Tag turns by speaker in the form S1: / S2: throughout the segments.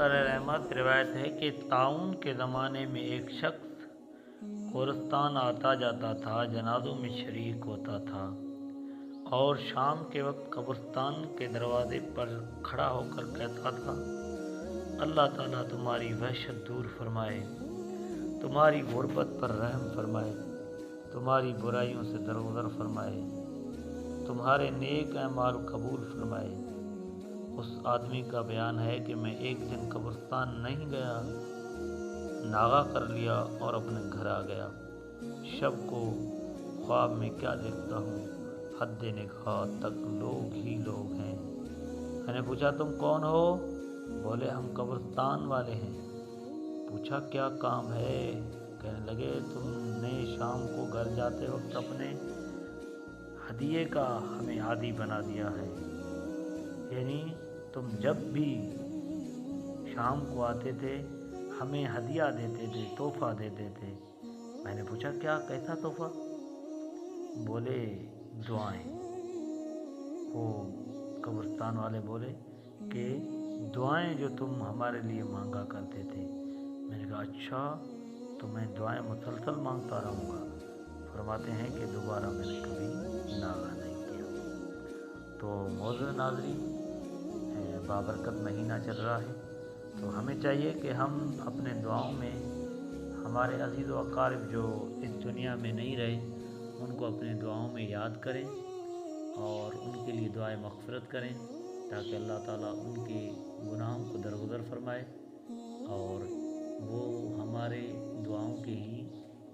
S1: علیہ رحمہ سے روایت ہے کہ طاعون کے زمانے میں ایک شخص قبرستان آتا جاتا تھا، جنازوں میں شریک ہوتا تھا اور شام کے وقت قبرستان کے دروازے پر کھڑا ہو کر کہتا تھا: اللہ تعالیٰ تمہاری وحشت دور فرمائے، تمہاری غربت پر رحم فرمائے، تمہاری برائیوں سے درگزر فرمائے، تمہارے نیک اعمال قبول فرمائے۔ اس آدمی کا بیان ہے کہ میں ایک دن قبرستان نہیں گیا، ناغہ کر لیا اور اپنے گھر آ گیا۔ شب کو خواب میں کیا دیکھتا ہوں، حد نگاہ تک لوگ ہی لوگ ہیں۔ میں نے پوچھا: تم کون ہو؟ بولے: ہم قبرستان والے ہیں۔ پوچھا: کیا کام ہے؟ کہنے لگے: تم نے شام کو گھر جاتے وقت اپنے ہدیے کا ہمیں عادی بنا دیا ہے، یعنی تم جب بھی شام کو آتے تھے ہمیں ہدیہ دیتے تھے، تحفہ دیتے تھے۔ میں نے پوچھا: کیا، کیسا تحفہ؟ بولے: دعائیں۔ وہ قبرستان والے بولے کہ دعائیں جو تم ہمارے لیے مانگا کرتے تھے۔ میں نے کہا: اچھا، تو میں دعائیں مسلسل مانگتا رہوں گا؟ فرماتے ہیں کہ دوبارہ میں نے کبھی ناغہ نہیں کیا۔ تو معزز ناظرین، بابرکت مہینہ چل رہا ہے، تو ہمیں چاہیے کہ ہم اپنے دعاؤں میں ہمارے عزیز و اقارب جو اس دنیا میں نہیں رہے ان کو اپنے دعاؤں میں یاد کریں اور ان کے لیے دعائیں مغفرت کریں، تاکہ اللہ تعالیٰ ان کے گناہوں کو درگزر فرمائے اور وہ ہمارے دعاؤں کے ہی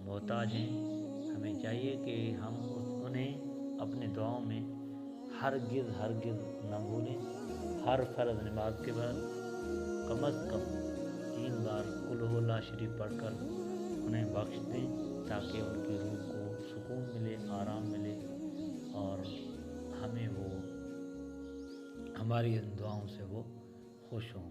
S1: محتاج ہیں۔ ہمیں چاہیے کہ ہم انہیں اپنے دعاؤں میں ہرگز نہ بھولیں۔ ہر فرض نماز کے بعد کم از کم 3 بار قل ہو اللہ شریف پڑھ کر انہیں بخش دیں، تاکہ ان کی روح کو سکون ملے، آرام ملے اور ہمیں وہ ہماری ان دعاؤں سے وہ خوش ہوں۔